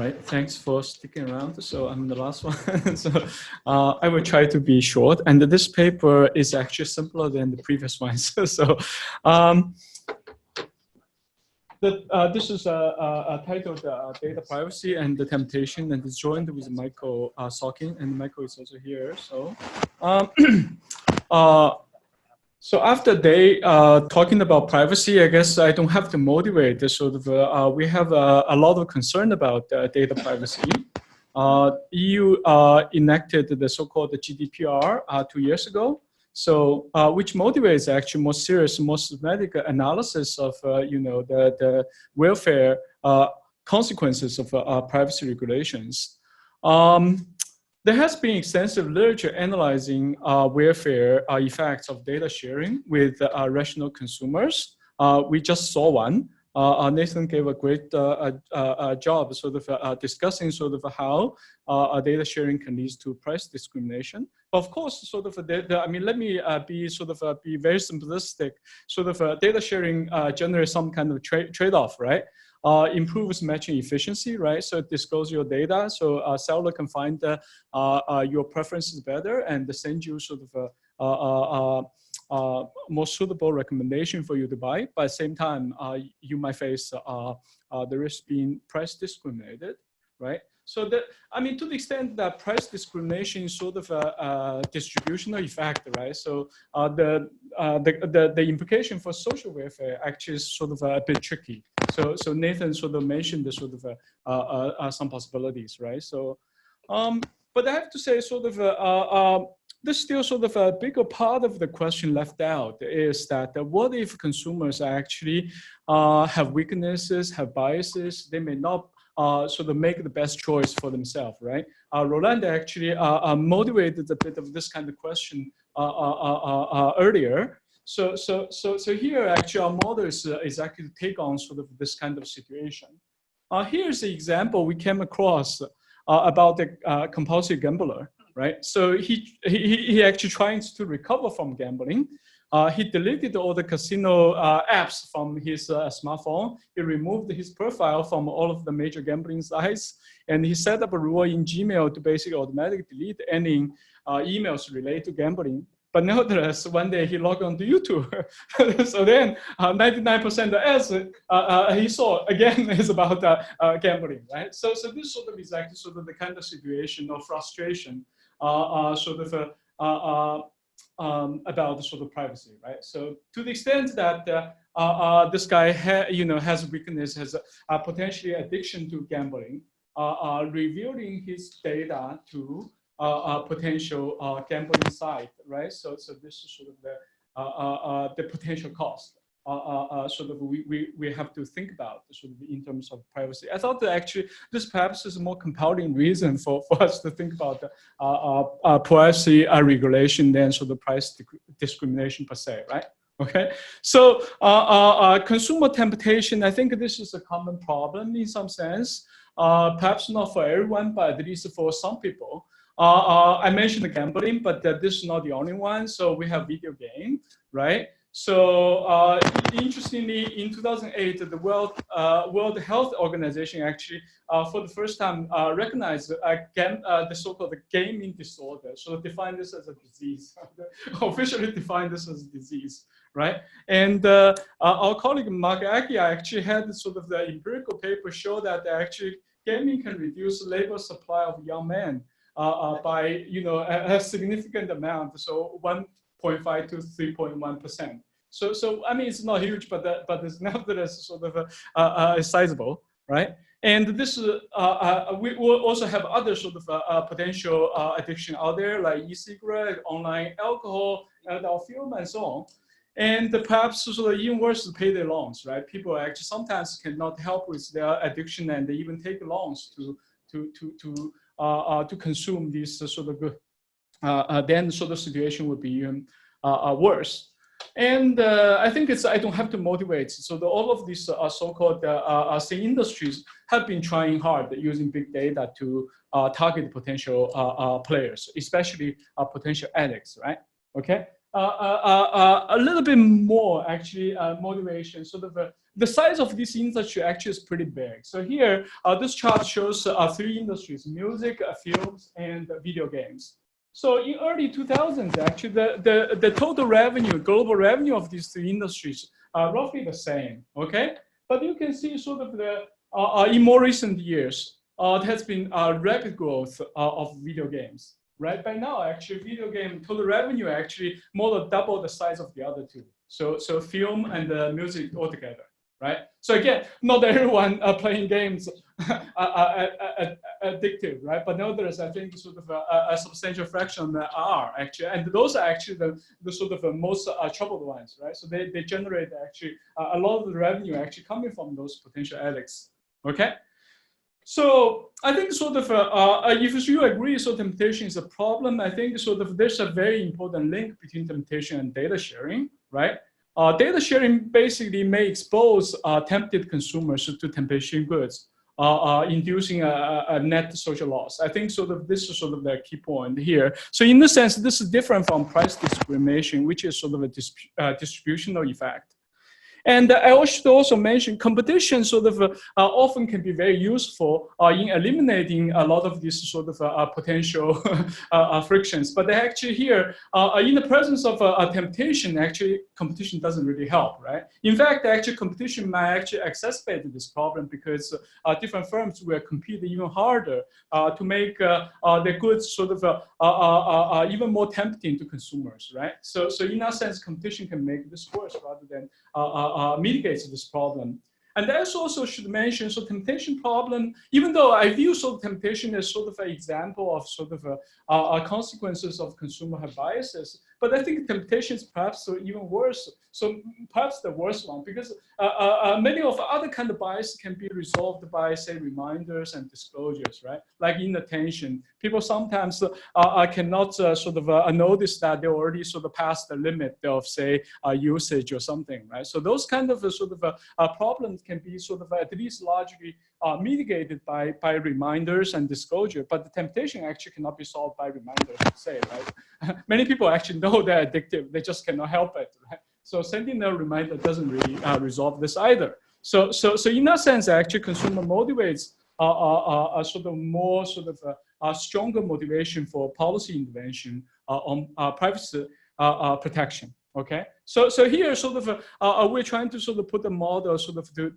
right, thanks for sticking around. So I'm the last one. So I will try to be short. And this paper is actually simpler than the previous ones. So this is titled Data Privacy and the Temptation, and it's joined with Michael Sorkin, and Michael is also here. So so after they talking about privacy, I guess I don't have to motivate this sort of, we have a lot of concern about data privacy. EU enacted the so-called GDPR 2 years ago. So which motivates actually more serious, more systematic analysis of, the welfare consequences of privacy regulations. There has been extensive literature analyzing welfare effects of data sharing with rational consumers. We just saw one. Nathan gave a great job sort of discussing sort of how data sharing can lead to price discrimination. Of course, sort of, I mean, let me be sort of be very simplistic. Sort of data sharing generates some kind of trade-off, right? Improves matching efficiency, right? So disclose your data, so a seller can find your preferences better and send you sort of more suitable recommendation for you to buy. But at the same time, you might face the risk being price discriminated, right? So that, I mean, to the extent that price discrimination is sort of a distributional effect, right? So the implication for social welfare actually is sort of a bit tricky. So Nathan sort of mentioned the sort of some possibilities, right? So, but I have to say, sort of, there's still sort of a bigger part of the question left out is that what if consumers actually have weaknesses, have biases? They may not sort of make the best choice for themselves, right? Roland actually motivated a bit of this kind of question earlier. So here actually our model is actually to take on sort of this kind of situation. Here's the example we came across about the compulsive gambler, right? So he actually tries to recover from gambling. He deleted all the casino apps from his smartphone. He removed his profile from all of the major gambling sites. And he set up a rule in Gmail to basically automatically delete any emails related to gambling. But nevertheless, one day he logged on to YouTube. So then 99% of the ads he saw, again, is about gambling, right? So this sort of is actually sort of the kind of situation of frustration sort of about the sort of privacy, right? So to the extent that this guy has weakness, has potentially addiction to gambling, revealing his data to potential gambling site, right? So this is sort of the potential cost. Sort of we have to think about sort of in terms of privacy. I thought that actually this perhaps is a more compelling reason for us to think about the privacy regulation than sort of price discrimination per se, right? Okay, so consumer temptation, I think this is a common problem in some sense. Perhaps not for everyone, but at least for some people. I mentioned the gambling, but this is not the only one. So we have video game, right? So interestingly, in 2008, the World Health Organization actually, for the first time, recognized the so-called gaming disorder. So define this as a disease, officially define this as a disease, right? And our colleague Mark Aggia actually had sort of the empirical paper show that actually gaming can reduce labor supply of young men by a significant amount, so 1.5 to 3.1%. So I mean it's not huge, but it's nevertheless sort of sizable, right? And this we will also have other sort of potential addiction out there, like e-cigarette, online alcohol, adult film, and so on. And perhaps sort of even worse, payday loans, right? People actually sometimes cannot help with their addiction, and they even take loans to consume these sort of good. Then the sort of situation would be even worse. And I think I don't have to motivate. So all of these so-called say industries have been trying hard using big data to target potential players, especially potential addicts, right? Okay. a little bit more actually motivation. Sort of the size of this industry actually is pretty big. So here, this chart shows three industries: music, films, and video games. So in early 2000s, actually, the total revenue, global revenue of these three industries are roughly the same, okay? But you can see sort of the, in more recent years, there has been rapid growth of video games. Right by now, actually, video game total revenue actually more than double the size of the other two. So film and music altogether, right? So again, not everyone playing games are addictive, right? But nevertheless, I think sort of a substantial fraction are actually, and those are actually the sort of most troubled ones, right? So they generate actually a lot of the revenue actually coming from those potential addicts, okay? So I think sort of if you agree, so temptation is a problem. I think sort of there's a very important link between temptation and data sharing, right? Data sharing basically may expose tempted consumers to temptation goods, inducing a net social loss. I think sort of this is sort of the key point here. So in the sense, this is different from price discrimination, which is sort of a distributional effect. And I should also mention competition sort of often can be very useful in eliminating a lot of these sort of potential frictions. But actually here, in the presence of temptation, actually competition doesn't really help, right? In fact, actually competition might actually exacerbate this problem because different firms will compete even harder to make their goods sort of even more tempting to consumers, right? So in that sense, competition can make this worse rather than mitigates this problem. And I also should mention, so temptation problem, even though I view sort of temptation as sort of an example of sort of consequences of consumer biases, but I think temptation is perhaps even worse. So perhaps the worst one, because many of other kind of bias can be resolved by, say, reminders and disclosures, right? Like inattention. People sometimes cannot sort of notice that they already sort of passed the limit of, say, usage or something, right? So those kind of sort of problems can be sort of at least largely mitigated by reminders and disclosure, but the temptation actually cannot be solved by reminders, say, right? Many people actually know they're addictive, they just cannot help it, right? So sending a reminder doesn't really resolve this either. So in that sense, actually consumer motivates sort of more sort of a stronger motivation for policy intervention on privacy protection. Okay, so here sort of we're trying to sort of put a model sort of to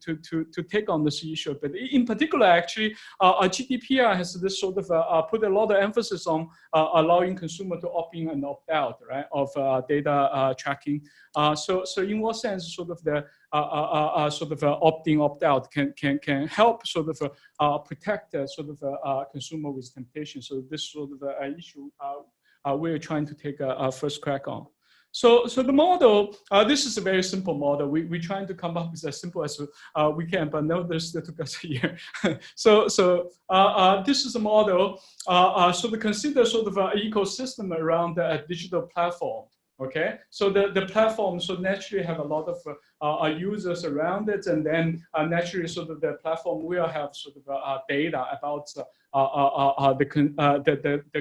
take on this issue, but in particular, actually, GDPR has this sort of put a lot of emphasis on allowing consumer to opt in and opt out, right, of data tracking. So in what sense, sort of the sort of opt-in, opt-out can help sort of protect sort of consumer with temptation. So this sort of issue we're trying to take a first crack on. So the model, this is a very simple model. We're trying to come up with as simple as we can, but nevertheless, that took us a year. So this is a model. So we consider sort of an ecosystem around a digital platform. Okay, so the platform so naturally have a lot of users around it, and then naturally sort of the platform will have sort of data about the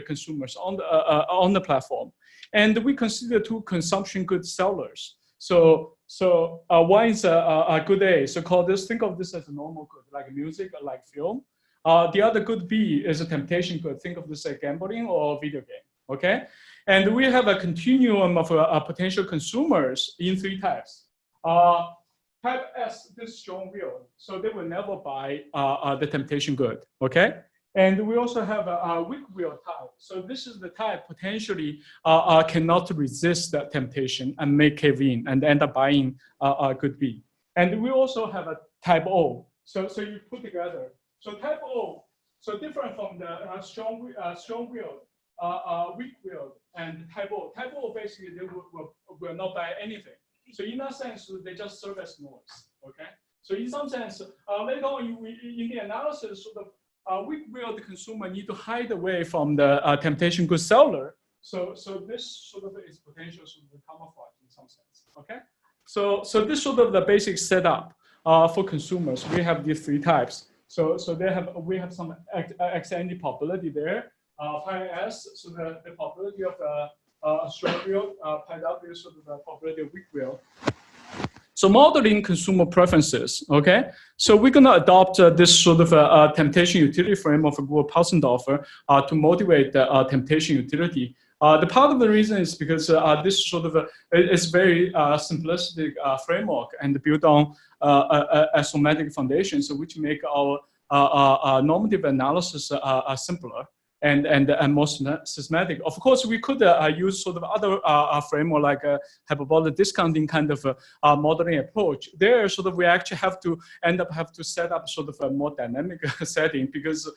consumers on the platform. And we consider two consumption goods sellers. So one is a good A. So think of this as a normal good, like music or like film. The other good B is a temptation good. Think of this as gambling or video game. Okay, and we have a continuum of potential consumers in three types. Type S, this strong will, so they will never buy the temptation good. Okay. And we also have a weak will type. So this is the type potentially cannot resist that temptation and may cave in and end up buying good B. And we also have a type O. So you put together. So type O, so different from the strong will, weak will, and type O. Type O basically they will not buy anything. So in that sense, they just serve as noise. Okay. So in some sense, later on in the analysis, sort of weak-willed consumer need to hide away from the temptation good seller. So this sort of is potential sort of camouflage in some sense. Okay. So this sort of the basic setup for consumers. We have these three types. So we have some ex ante probability there. Pi S, so the probability of a strong will, pi w sort of a probability of weak will. So modeling consumer preferences, okay? So we're gonna adopt this sort of temptation utility frame of Gould-Pausendorfer to motivate the temptation utility. The part of the reason is because this sort of is very simplistic framework and built on a somatic foundation, so which make our normative analysis simpler and more systematic. Of course, we could use sort of other framework like a hyperbolic discounting kind of modeling approach. There, sort of, we actually have to set up sort of a more dynamic setting because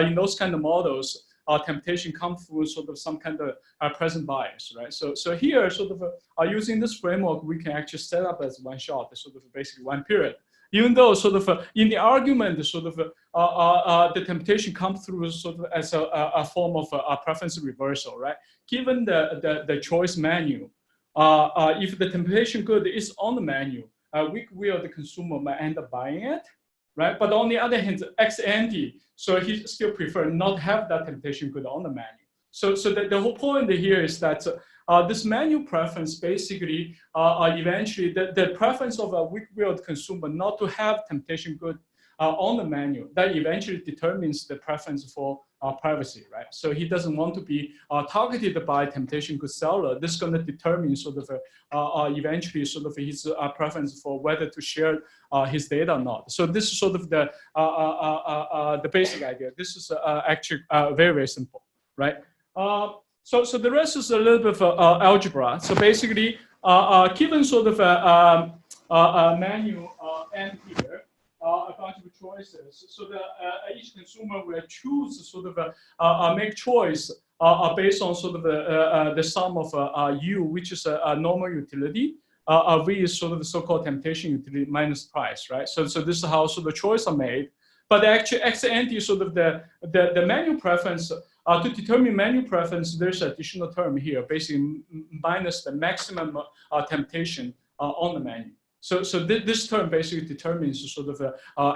in those kind of models, temptation comes through sort of some kind of present bias, right? So here, sort of using this framework, we can actually set up as one shot, sort of basically one period. Even though sort of in the argument, sort of the temptation comes through sort of as a form of a preference reversal, right? Given the choice menu, if the temptation good is on the menu, weak will the consumer might end up buying it, right? But on the other hand, ex ante, so he still prefer not have that temptation good on the menu. So the whole point here is that this menu preference basically eventually the preference of a weak-willed consumer not to have temptation good on the menu, that eventually determines the preference for privacy, right? So he doesn't want to be targeted by temptation good seller. This is going to determine sort of eventually sort of his preference for whether to share his data or not. So this is sort of the basic idea. This is actually very, very simple, right? So the rest is a little bit of algebra. So basically, given sort of a menu n here, a bunch of choices. So each consumer will choose sort of make choice based on sort of the sum of u, which is a normal utility. V is sort of the so-called temptation utility minus price, right? So this is how sort of choice are made. But actually, ex ante is sort of the menu preference. To determine menu preference, there's an additional term here, basically minus the maximum temptation on the menu. So this term basically determines sort of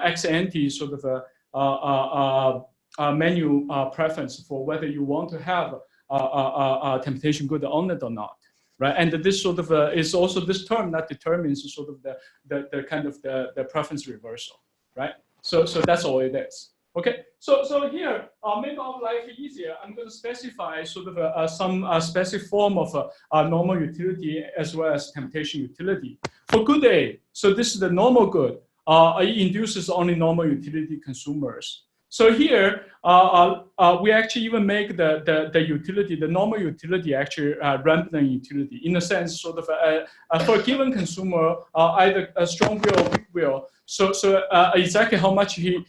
ex ante sort of menu preference for whether you want to have temptation good on it or not, right? And this sort of is also this term that determines sort of the kind of the preference reversal, right? So that's all it is. Okay, so here, make our life easier, I'm going to specify sort of some specific form of normal utility as well as temptation utility. For good A, so this is the normal good, it induces only normal utility consumers. So here, we actually even make the utility, the normal utility actually random utility, in a sense, sort of for a given consumer, either a strong will or weak will. So exactly how much he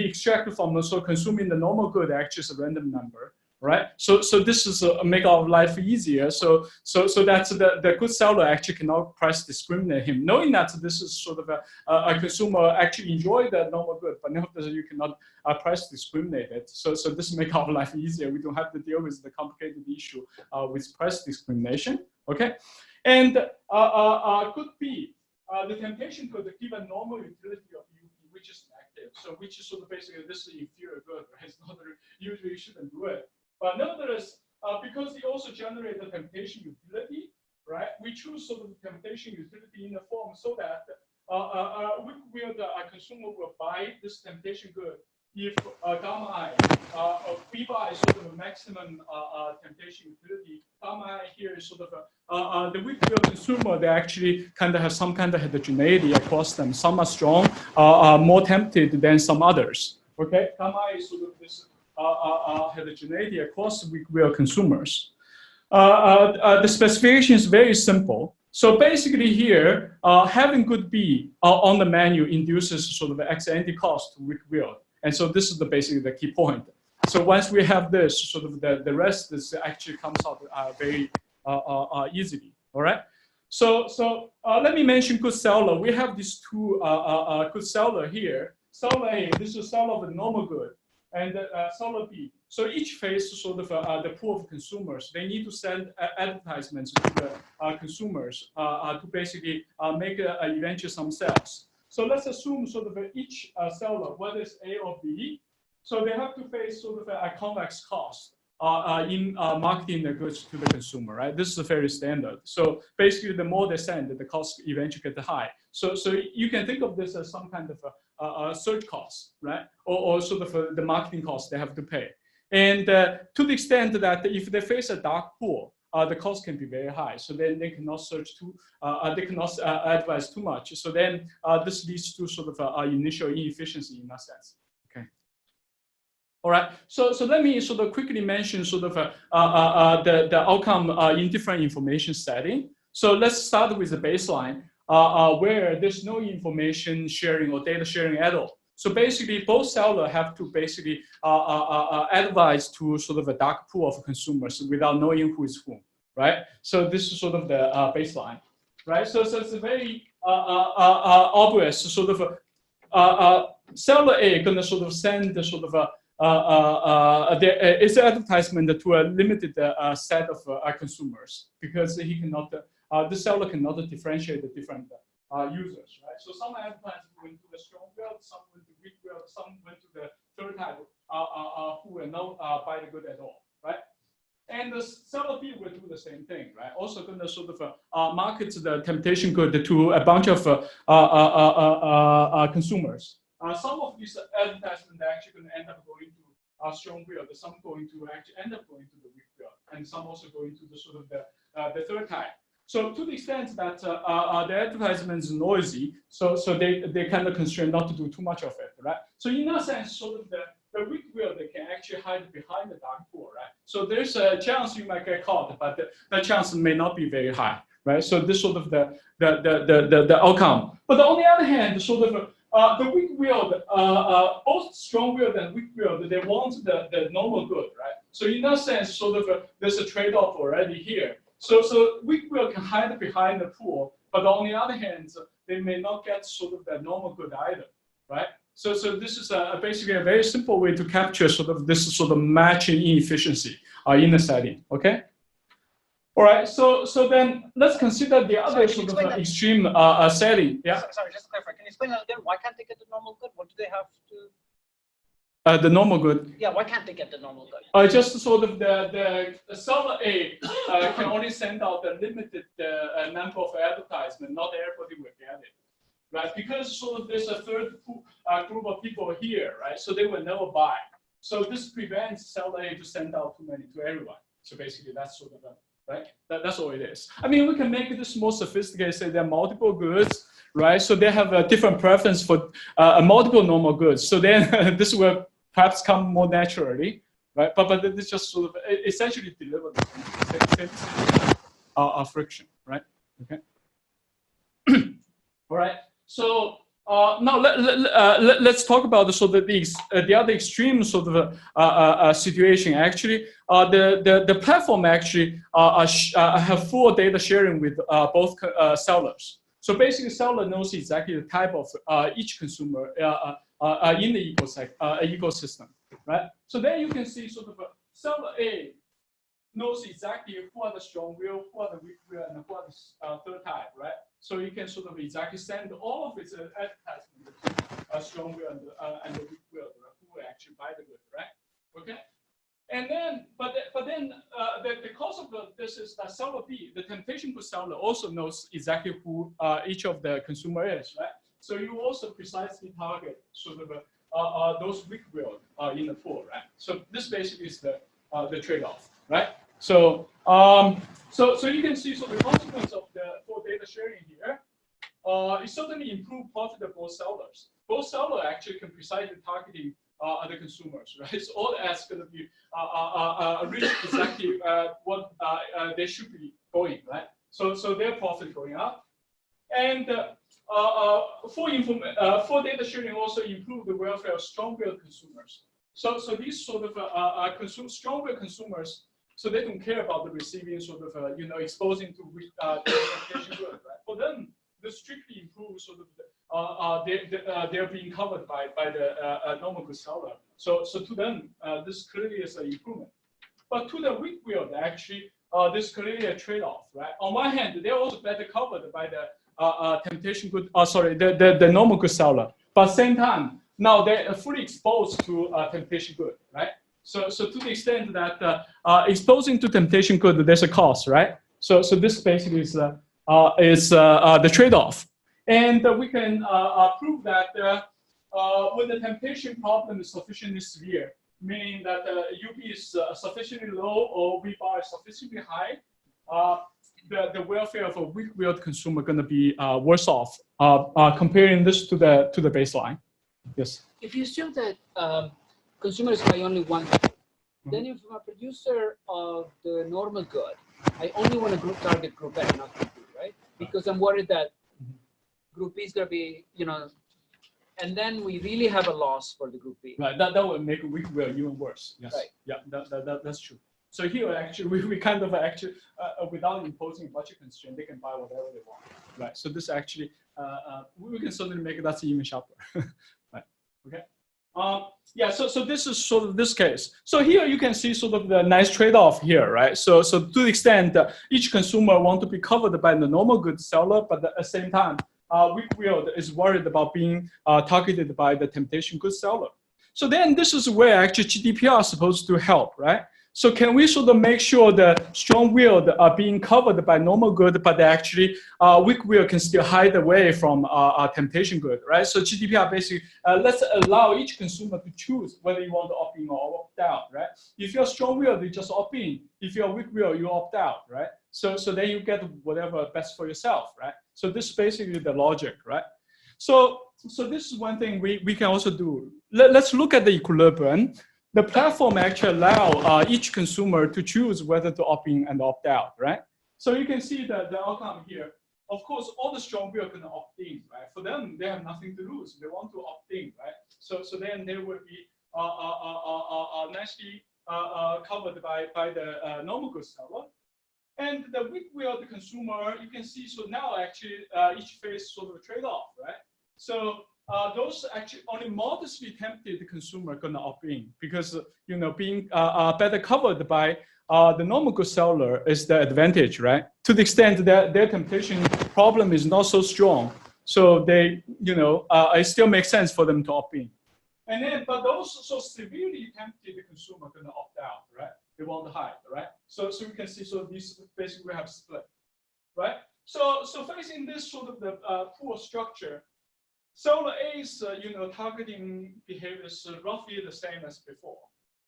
extracted from, so consuming the normal good actually is a random number, right? So this is make our life easier. So that's the good seller actually cannot price discriminate him, knowing that this is sort of a consumer actually enjoy the normal good, but nevertheless you cannot price discriminate it. So this make our life easier. We don't have to deal with the complicated issue with price discrimination. Okay, and could be the temptation could give a normal utility of UP, which is negative. So which is sort of basically this is inferior good, right? It's not usually you shouldn't do it. But nevertheless, because they also generate the temptation utility, right? We choose sort of the temptation utility in the form so that a consumer will buy this temptation good if gamma I, V bar is sort of a maximum temptation utility. Gamma I here is sort of the weak will consumer, they actually kind of have some kind of heterogeneity across them. Some are strong, more tempted than some others. Okay, gamma I is sort of this heterogeneity across weak will consumers. The specification is very simple. So basically here, having good B on the menu induces sort of ex ante cost to weak will. And so this is basically the key point. So once we have this, sort of the rest is actually comes out very easily. All right. So let me mention good seller. We have these two good seller here. Seller A, this is seller of the normal good, and seller B. So each face sort of the pool of consumers. They need to send advertisements to the consumers to basically make eventually some sales. So let's assume sort of each seller, whether it's A or B, so they have to face sort of a convex cost. in marketing the goods to the consumer, right? This is very standard. So basically, the more they send, the cost eventually get high. So you can think of this as some kind of a search cost, right? Or sort of the marketing cost they have to pay. And to the extent that if they face a dark pool, the cost can be very high. So then they cannot search too, they cannot advise too much. So then this leads to sort of initial inefficiency in that sense. Okay. All right. So let me sort of quickly mention sort of the outcome in different information setting. So let's start with the baseline where there's no information sharing or data sharing at all. So basically, both sellers have to basically advise to sort of a dark pool of consumers without knowing who is whom, right? So this is sort of the baseline, right? So it's a very obvious sort of seller A gonna sort of send the sort of its advertisement to a limited set of consumers because he cannot, the seller cannot differentiate the different users, right? So some advertisers went to the strong world, some went to weak world, some went to the third type who will not buy the good at all, right? And the seller B will do the same thing, right? Also going to sort of market the temptation good to a bunch of consumers. Some of these advertisements are actually going to end up going to strong world, some going to actually end up going to the weak world, and some also going to the sort of the third type. So to the extent that the advertisement is noisy, so they kind of constrain not to do too much of it, right? So in that sense, sort of the weak will, they can actually hide behind the dark pool, right? So there's a chance you might get caught, but the chance may not be very high, right? So this sort of the outcome. But on the other hand, sort of the weak will, both strong will and weak will, they want the normal good, right? So in that sense, sort of there's a trade-off already here. So weak will can hide behind the pool, but on the other hand, they may not get sort of the normal good either, right? So this is basically a very simple way to capture sort of this sort of matching inefficiency in the setting, okay? All right, so then let's consider the other sort of extreme setting. Yeah. Sorry, just to clarify, can you explain that again? Why can't they get the normal good? What do they have to? The normal good. Yeah, why can't they get the normal good? Just sort of the seller A can only send out the limited number of advertisements. Not everybody will get it, right? Because sort of there's a third group of people here, right? So they will never buy. So this prevents seller A to send out too many to everyone. So basically, that's sort of right. That's all it is. I mean, we can make this more sophisticated. Say there are multiple goods, right? So they have a different preference for multiple normal goods. So then this will perhaps come more naturally, right? But it's just sort of essentially deliver the same friction, right? Okay. All right. So now let's talk about the other extreme sort of situation. Actually, the platform actually have full data sharing with both sellers. So basically, seller knows exactly the type of each consumer in the ecosystem, right? So then you can see sort of seller A knows exactly who are the strong will, who are the weak will, and who are the third type, right? So you can sort of exactly send all of its advertisements to strong will and the weak will, right? Who will actually buy the good, right? Okay. And then, but then the cause of this is that seller B, the temptation good seller, also knows exactly who each of the consumer is, right? So you also precisely target sort of those weak will in the pool, right? So this basically is the trade-off, right? So so you can see the consequence of the full data sharing here. It certainly improves profit of both sellers. Both sellers actually can precisely targeting the consumers, right? So all ads going to be reach exactly what they should be going, right? So their profit going up, and full data sharing also improve the welfare of strong-willed consumers. So these sort of strong-willed consumers, so they don't care about the receiving sort of exposing to temptation good, right? For them, this strictly improves sort of they're being covered by the normal good seller. So to them, this clearly is an improvement. But to the weak willed, actually, this clearly a trade-off, right? On one hand, they're also better covered by the temptation good. The normal good seller. But at the same time, now they're fully exposed to temptation good, right? So to the extent that exposing to temptation good, there's a cost, right? So this basically is the trade-off. And we can prove that when the temptation problem is sufficiently severe, meaning that UB is sufficiently low or V bar is sufficiently high, the welfare of a weak-willed consumer going to be worse off. Comparing this to the baseline. Yes. If you assume that consumers buy only one thing, then if I'm a producer of the normal good, I only want to target group A, not group B, right? Because I'm worried that group B is going to be, and then we really have a loss for the group B. Right. That would make weak will even worse. Yes. Right. Yeah. That's true. So here actually we kind of actually without imposing a budget constraint, they can buy whatever they want. Right. So this actually we can certainly make that even sharper. Right. Okay. Yeah, so this is sort of this case. So here you can see sort of the nice trade-off here, right? So to the extent that each consumer want to be covered by the normal goods seller, but at the same time, weak-willed is worried about being targeted by the temptation goods seller. So then this is where actually GDPR is supposed to help, right? So can we sort of make sure the strong-willed are being covered by normal good, but actually weak-willed can still hide away from temptation good, right? So GDPR basically let's allow each consumer to choose whether you want to opt in or opt out, right? If you're strong-willed, you just opt in. If you're weak-willed, you opt out, right? So then you get whatever best for yourself, right? So this is basically the logic, right? So this is one thing we can also do. Let's look at the equilibrium. The platform actually allow each consumer to choose whether to opt in and opt out, right? So you can see the outcome here. Of course, all the strong will can opt in, right? For them, they have nothing to lose. They want to opt in, right? So then they will be nicely covered by the normal goods seller. And the weak-willed consumer, you can see, so now actually each face sort of a trade-off, right? So those actually only modestly tempted consumer gonna opt in because being better covered by the normal good seller is the advantage, right? To the extent that their temptation problem is not so strong, so they it still makes sense for them to opt in. And then, but those so severely tempted consumer gonna opt out, right? They want to hide, right? So we can see so these basically have split, right? So facing this sort of the pool structure. Seller A's, targeting behavior is roughly the same as before,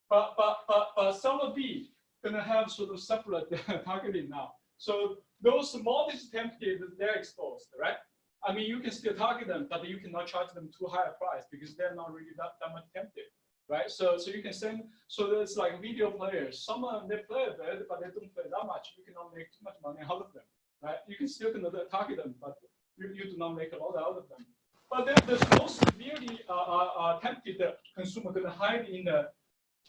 but seller B gonna have sort of separate targeting now. So those modest tempted, they're exposed, right? I mean, you can still target them, but you cannot charge them too high a price because they're not really that much tempted, right? So you can send. So there's like video players. Some of them they play a bit, but they don't play that much. You cannot make too much money out of them, right? You can still target them, but you do not make a lot out of them. But then there's no severely tempted consumer going to hide in the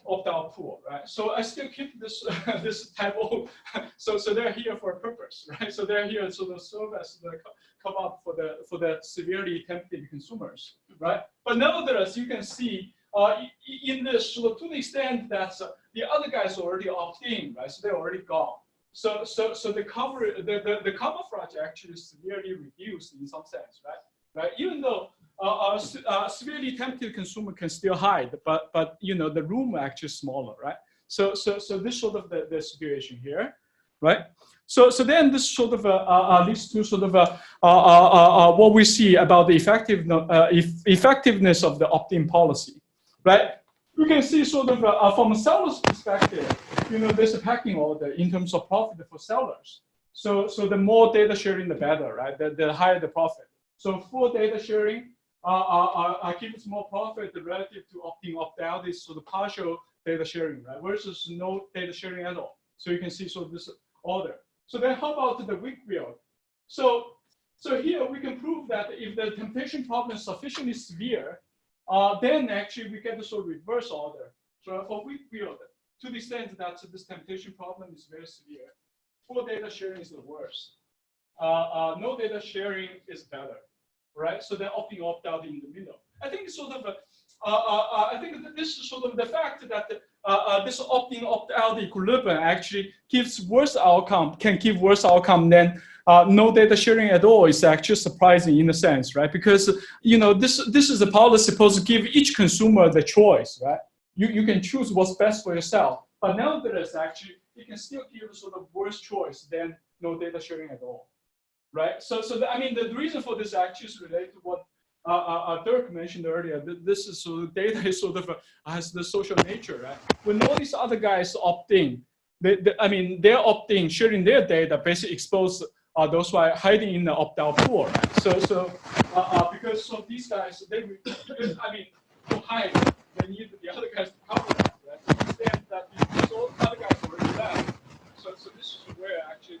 opt-out pool, right? So I still keep this this type of so they're here for a purpose, right? So they're here so the serve as the come up for the severely tempted consumers, right? But nevertheless, you can see in this so to the extent that the other guys already opt in, right? So they're already gone. So the camouflage actually is severely reduced in some sense, right? Right, even though severely tempted consumer can still hide, but the room actually smaller, right? So this sort of the situation here, right? So then this sort of leads to sort of what we see about the effectiveness of the opt-in policy, right? You can see sort of from a seller's perspective, there's a pecking order in terms of profit for sellers. So the more data sharing, the better, right? The higher the profit. So full data sharing gives more profit relative to opt-in, opt-out is sort of partial data sharing, right? Versus no data sharing at all. So you can see so this order. So then how about the weak-willed? So here we can prove that if the temptation problem is sufficiently severe, then actually we get the sort of reverse order. So for weak-willed, to the extent that this temptation problem is very severe, full data sharing is the worst. No data sharing is better, right? So they're opting opt-out in the middle. I think sort of I think that this is sort of the fact that this opting opt-out equilibrium actually gives worse outcome, can give worse outcome than no data sharing at all is actually surprising in a sense, right? Because this is a policy supposed to give each consumer the choice, right? you can choose what's best for yourself. But nevertheless, actually, it can still give sort of worse choice than no data sharing at all, right? So I mean, the reason for this actually is related to what Dirk mentioned earlier. This is sort of data is sort of has the social nature, right? When all these other guys opt in, I mean, they're opting, sharing their data, basically expose those who are hiding in the opt-out pool, right? So because of these guys, I mean, to hide, they need the other guys to cover that, right? To understand that these other guys already left. So this is where actually,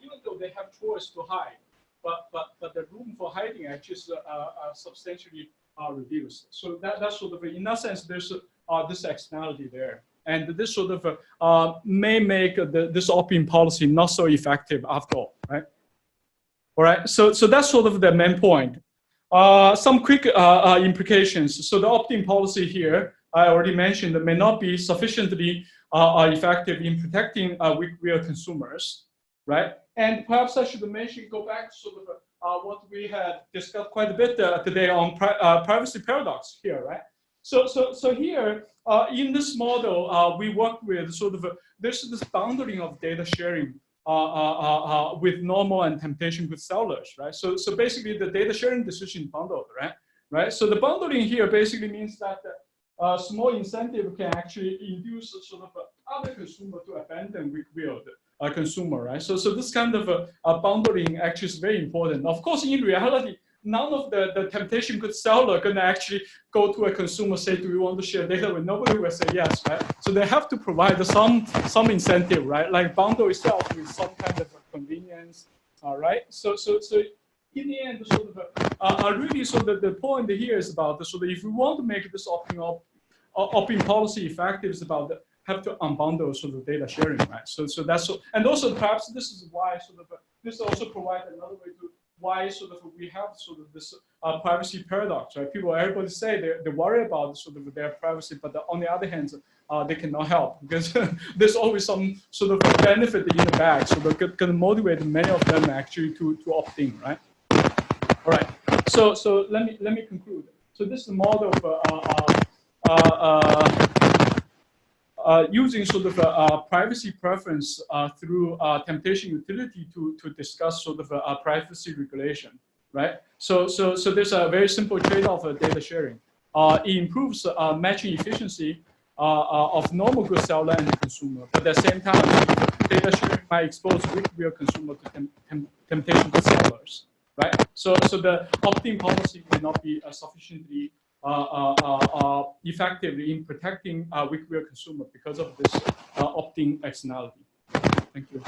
even though they have choice to hide, but the room for hiding actually is substantially reduced. So that's sort of, in that sense, there's this externality there. And this sort of may make this opt-in policy not so effective after all, right? All right, so that's sort of the main point. Some quick implications. So the opt-in policy here, I already mentioned, may not be sufficiently effective in protecting weak real consumers, right? And perhaps I should mention, go back to sort of what we had discussed quite a bit today on privacy paradox here, right? So here, in this model, we work with sort of, there's this boundary of data sharing with normal and temptation good sellers, right? So basically the data sharing decision bundled, right? So the bundling here basically means that small incentive can actually induce sort of other consumer to abandon weak-willed consumer, right? So this kind of bundling actually is very important. Of course, in reality, none of the temptation good seller gonna actually go to a consumer, say, do you want to share data with? Nobody will say yes, right? So they have to provide some incentive, right? Like bundle itself with some kind of convenience, right? So in the end, sort of, really, sort of the point here is about sort of, if we want to make this opt-in policy effective, is about have to unbundle sort of data sharing, right? So that's, and also perhaps this is why sort of, this also provides another way to why sort of we have sort of this privacy paradox, right? Everybody say they worry about sort of their privacy, but on the other hand, they cannot help because there's always some sort of benefit in the bag, so that can motivate many of them actually to opt in, right? All right. So let me conclude. So this is a model of using sort of privacy preference through temptation utility to discuss sort of privacy regulation, right? So there's a very simple trade-off of data sharing. It improves matching efficiency of normal good seller and consumer, but at the same time, data sharing might expose weak real consumer to temptation good sellers, right? So the opt-in policy may not be sufficiently effective in protecting weak real consumer because of this opt-in externality. Thank you.